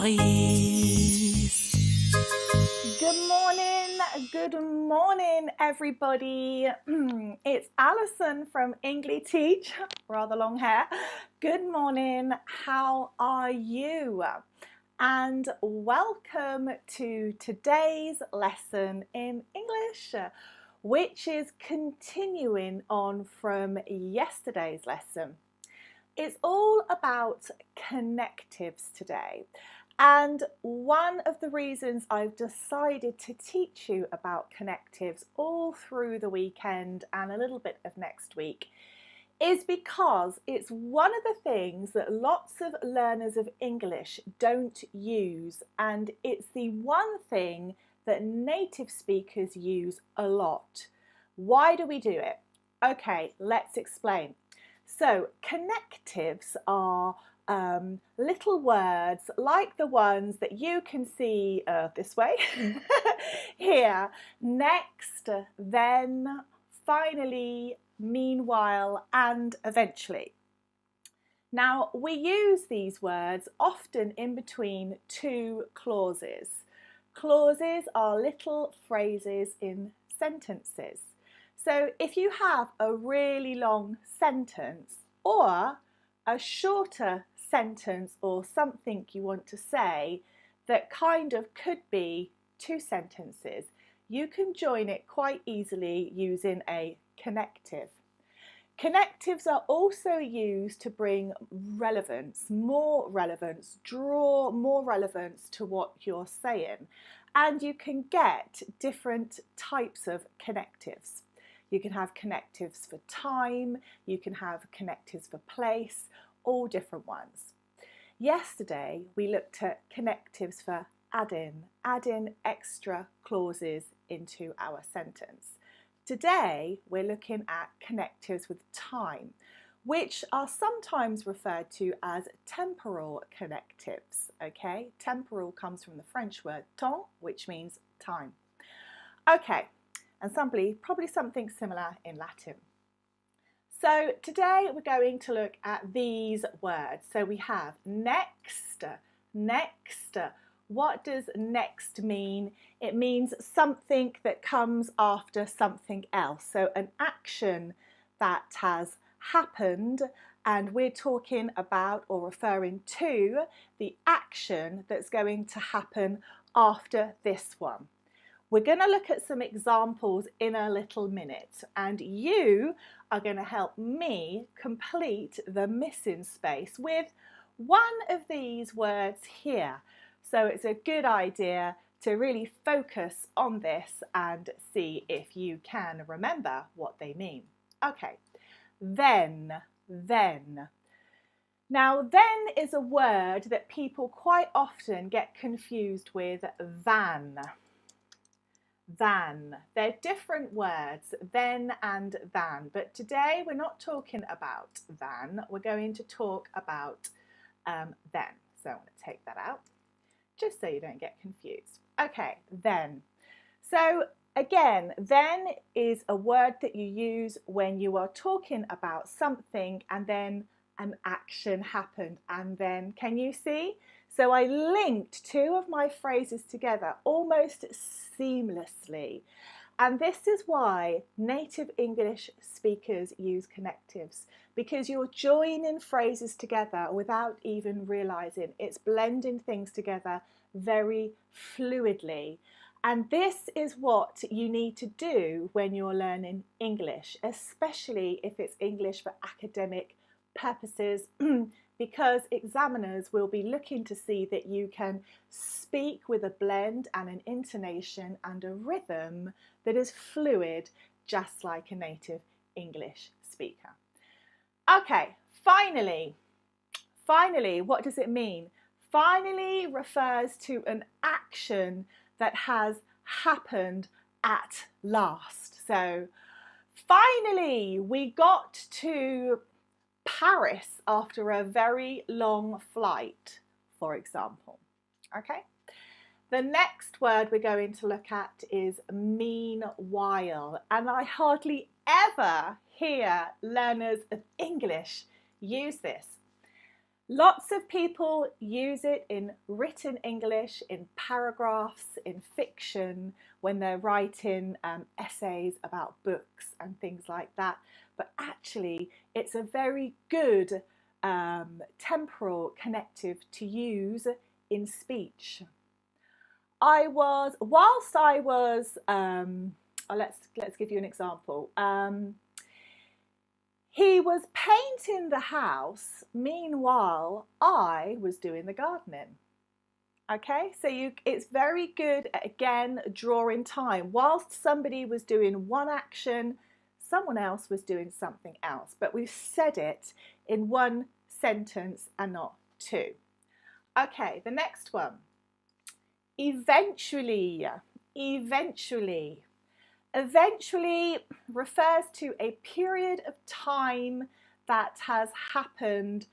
Good morning, everybody. It's Alison from Engli-teach, rather long hair. Good morning, how are you? And welcome to today's lesson in English, which is continuing on from yesterday's lesson. It's all about connectives today. And one of the reasons I've decided to teach you about connectives all through the weekend and a little bit of next week is because it's one of the things that lots of learners of English don't use, and it's the one thing that native speakers use a lot. Why do we do it? Okay, let's explain. So connectives are little words like the ones that you can see this way here: next, then, finally, meanwhile, and eventually. Now, we use these words often in between two clauses. Clauses are little phrases in sentences. So if you have a really long sentence or a shorter sentence or something you want to say that kind of could be two sentences, you can join it quite easily using a connective. Connectives are also used to bring relevance, more relevance, draw more relevance to what you're saying. And you can get different types of connectives. You can have connectives for time, you can have connectives for place, all different ones. Yesterday we looked at connectives for adding extra clauses into our sentence. Today we're looking at connectives with time, which are sometimes referred to as temporal connectives. Okay, temporal comes from the French word temps, which means time. Okay, and probably something similar in Latin. So today we're going to look at these words. So we have next, next. What does next mean? It means something that comes after something else. So an action that has happened, and we're talking about or referring to the action that's going to happen after this one. We're going to look at some examples in a little minute, and you are going to help me complete the missing space with one of these words here. So it's a good idea to really focus on this and see if you can remember what they mean. Okay, then. Now, then is a word that people quite often get confused with than. Than. They're different words, then and than, but today we're not talking about than, we're going to talk about then. So I'm going to take that out just so you don't get confused. Okay, then. So again, then is a word that you use when you are talking about something and then an action happened, and then, can you see? So I linked two of my phrases together almost seamlessly. And this is why native English speakers use connectives, because you're joining phrases together without even realizing. It's blending things together very fluidly. And this is what you need to do when you're learning English, especially if it's English for academic purposes, because examiners will be looking to see that you can speak with a blend and an intonation and a rhythm that is fluid, just like a native English speaker. Okay, finally, what does it mean? Finally refers to an action that has happened at last. So finally we got to Paris after a very long flight, for example. Okay. The next word we're going to look at is meanwhile, and I hardly ever hear learners of English use this. Lots of people use it in written English, in paragraphs, in fiction, when they're writing essays about books and things like that. But actually, it's a very good temporal connective to use in speech. Whilst I was, let's give you an example. He was painting the house, meanwhile I was doing the gardening. Okay, so it's very good at, again, drawing time. Whilst somebody was doing one action, someone else was doing something else, but we've said it in one sentence and not two. Okay, the next one. Eventually, eventually. Eventually refers to a period of time that has happened,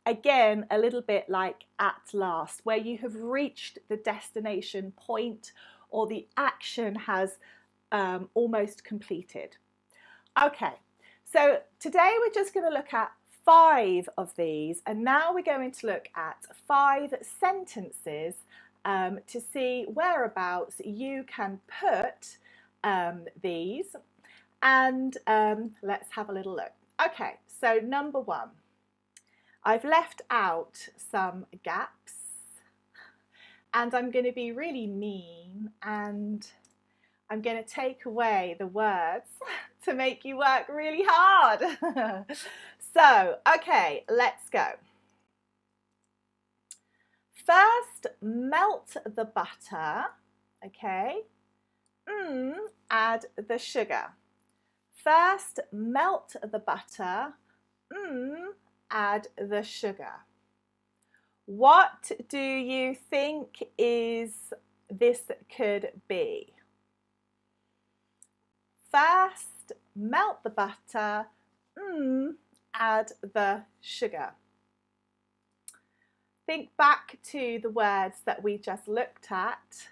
again, a little bit like at last, where you have reached the destination point or the action has almost completed. Okay, so today we're just going to look at 5 of these, and now we're going to look at 5 sentences to see whereabouts you can put these, and let's have a little look. Okay, so number 1, I've left out some gaps, and I'm going to be really mean, and I'm going to take away the words to make you work really hard. So, okay, let's go. First, melt the butter, okay? Add the sugar. First, melt the butter, add the sugar. What do you think this could be? First, melt the butter, add the sugar. Think back to the words that we just looked at.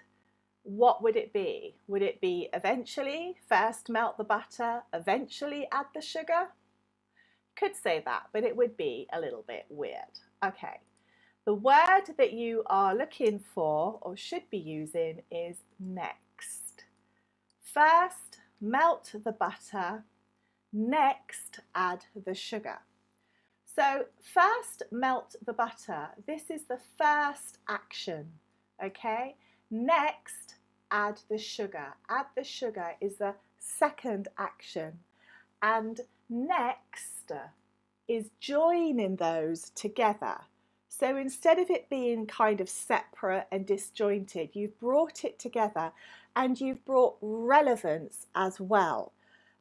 What would it be? Would it be eventually? First melt the butter, eventually add the sugar? Could say that, but it would be a little bit weird. Okay, the word that you are looking for or should be using is next. First melt the butter, next add the sugar. So first melt the butter, this is the first action, okay? Next, add the sugar. Add the sugar is the second action. And next is joining those together. So instead of it being kind of separate and disjointed, you've brought it together and you've brought relevance as well.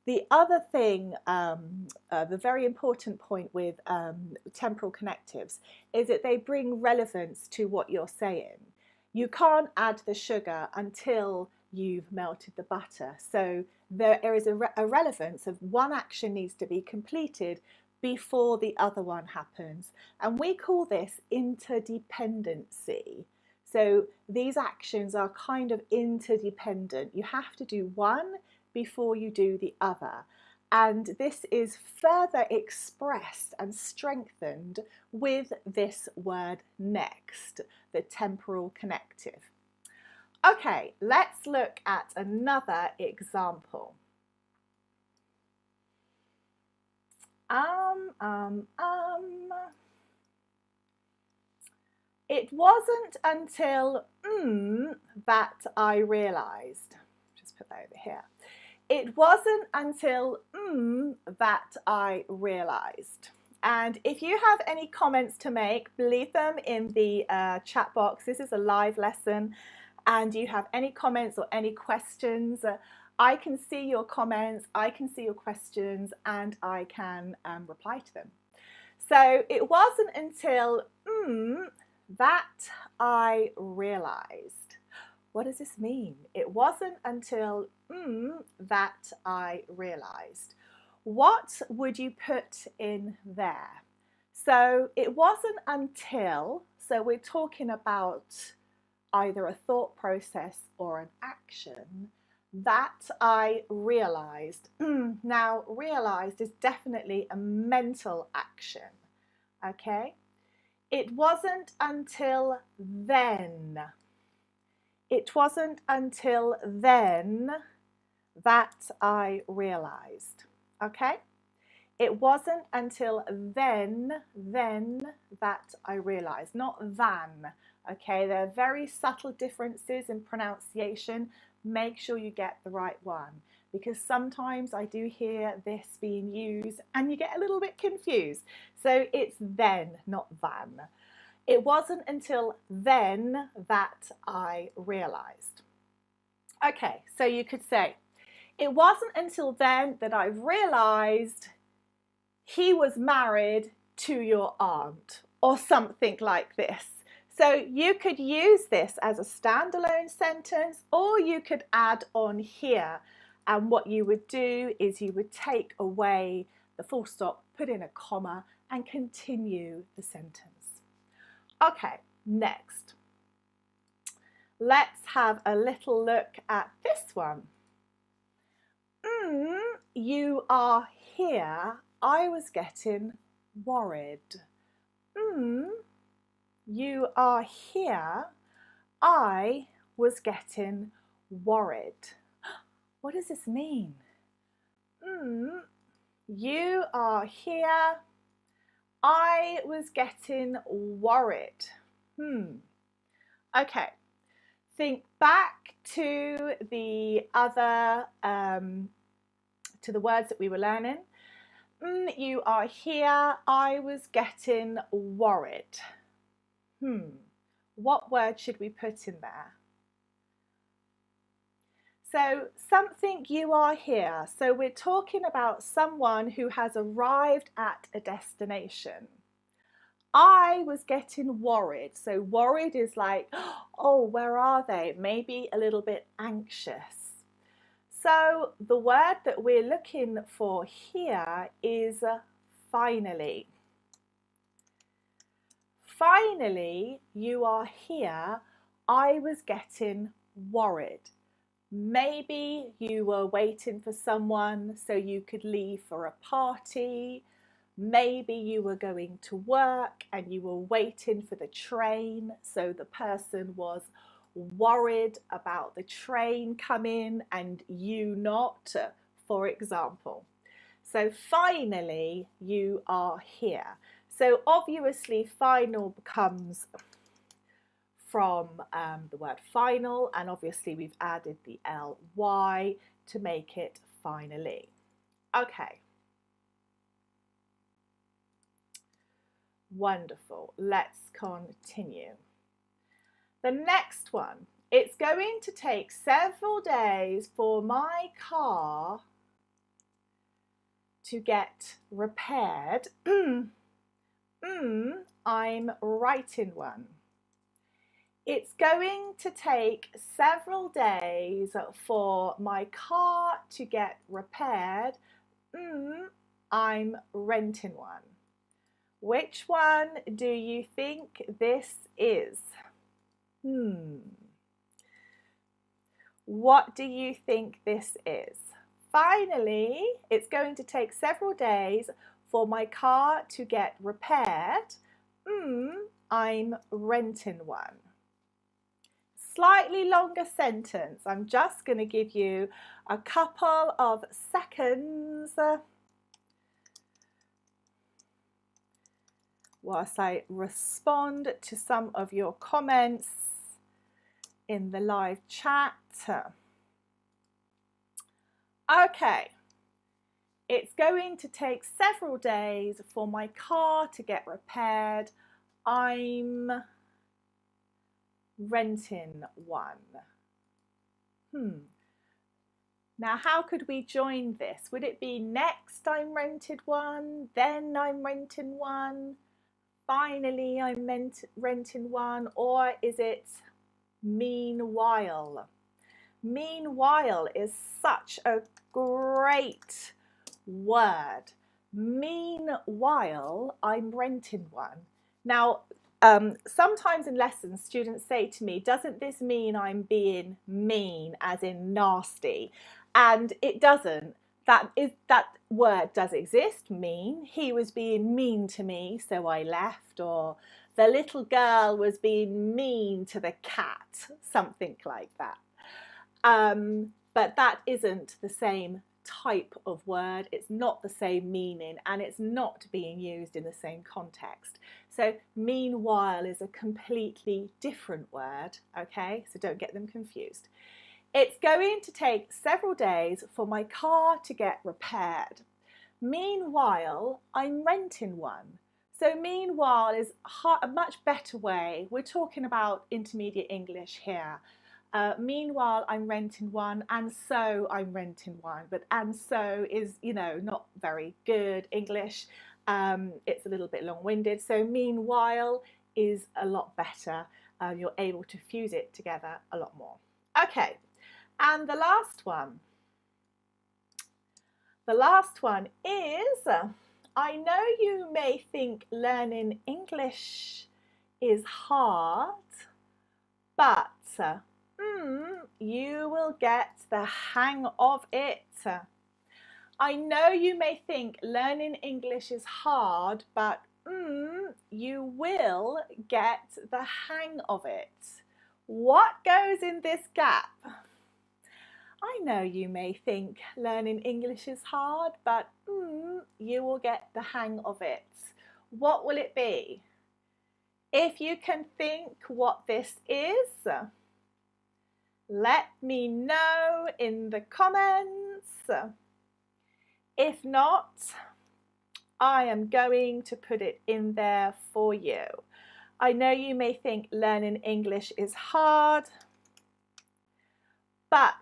The other thing, the very important point with temporal connectives is that they bring relevance to what you're saying. You can't add the sugar until you've melted the butter. So there is a relevance of one action needs to be completed before the other one happens. And we call this interdependency. So these actions are kind of interdependent. You have to do one before you do the other. And this is further expressed and strengthened with this word next, the temporal connective. Okay, let's look at another example. It wasn't until that I realised. Just put that over here. It wasn't until that I realised. And if you have any comments to make, leave them in the chat box. This is a live lesson, and you have any comments or any questions, I can see your comments, I can see your questions, and I can reply to them. So it wasn't until that I realised. What does this mean? It wasn't until that I realised. What would you put in there? So it wasn't until, so we're talking about either a thought process or an action, that I realised. Now, realised is definitely a mental action, okay? It wasn't until then. It wasn't until then that I realized. Okay? It wasn't until then that I realized, not than. Okay, there are very subtle differences in pronunciation. Make sure you get the right one, because sometimes I do hear this being used and you get a little bit confused. So it's then, not than. It wasn't until then that I realized. Okay, so you could say, it wasn't until then that I realized he was married to your aunt, or something like this. So you could use this as a standalone sentence, or you could add on here. And what you would do is you would take away the full stop, put in a comma, and continue the sentence. Okay, next. Let's have a little look at this one. You are here. I was getting worried. You are here. I was getting worried. What does this mean? You are here. I was getting worried. Okay. Think back to the other, to the words that we were learning. You are here. I was getting worried. What word should we put in there? So something, you are here. So we're talking about someone who has arrived at a destination. I was getting worried. So worried is like, oh, where are they? Maybe a little bit anxious. So the word that we're looking for here is finally. Finally, you are here. I was getting worried. Maybe you were waiting for someone so you could leave for a party. Maybe you were going to work and you were waiting for the train, so the person was worried about the train coming and you not, for example. So finally, you are here. So obviously final comes from the word final, and obviously we've added the ly to make it finally. Okay. Wonderful. Let's continue. The next one. It's going to take several days for my car to get repaired. I'm writing one. It's going to take several days for my car to get repaired. I'm renting one. Which one do you think this is? What do you think this is? Finally, it's going to take several days for my car to get repaired. I'm renting one. Slightly longer sentence. I'm just going to give you a couple of seconds whilst I respond to some of your comments in the live chat. Okay, it's going to take several days for my car to get repaired. I'm renting one. Now, how could we join this? Would it be next I'm rented one, then I'm renting one, finally I'm renting one, or is it meanwhile? Meanwhile is such a great word. Meanwhile, I'm renting one. Now, sometimes in lessons, students say to me, doesn't this mean I'm being mean, as in nasty? And it doesn't. That word does exist, mean. He was being mean to me, so I left, or the little girl was being mean to the cat, something like that. But that isn't the same type of word, it's not the same meaning, and it's not being used in the same context. So meanwhile is a completely different word, okay? So don't get them confused. It's going to take several days for my car to get repaired. Meanwhile, I'm renting one. So meanwhile is a much better way. We're talking about intermediate English here. Meanwhile, I'm renting one, and so I'm renting one. But and so is, you know, not very good English. It's a little bit long-winded. So meanwhile is a lot better. You're able to fuse it together a lot more. Okay, and the last one. The last one is, I know you may think learning English is hard, but you will get the hang of it. I know you may think learning English is hard, but you will get the hang of it. What goes in this gap? I know you may think learning English is hard, but you will get the hang of it. What will it be? If you can think what this is, let me know in the comments. If not, I am going to put it in there for you. I know you may think learning English is hard, but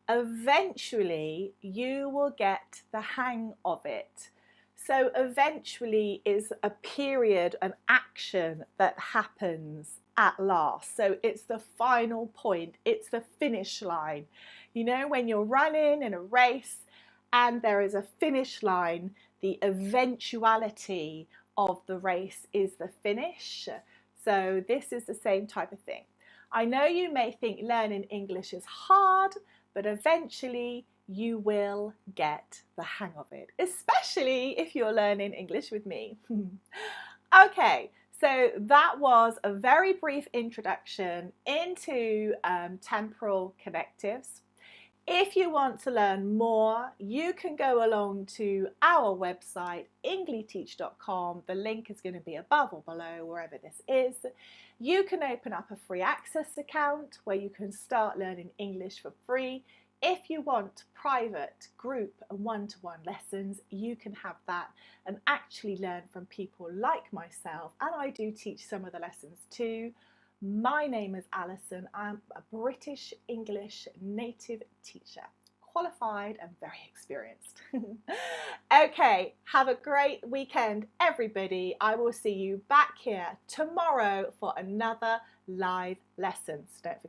eventually you will get the hang of it. So eventually is a period, an action that happens at last. So it's the final point, it's the finish line. You know, when you're running in a race and there is a finish line, the eventuality of the race is the finish. So this is the same type of thing. I know you may think learning English is hard, but eventually you will get the hang of it, especially if you're learning English with me. Okay, so that was a very brief introduction into temporal connectives. If you want to learn more, you can go along to our website, Engli-teach.com. The link is going to be above or below, wherever this is. You can open up a free access account where you can start learning English for free. If you want private, group and one-to-one lessons, you can have that and actually learn from people like myself. And I do teach some of the lessons too. My name is Alison. I'm a British English native teacher, qualified and very experienced. Okay, have a great weekend, everybody. I will see you back here tomorrow for another live lesson. So don't forget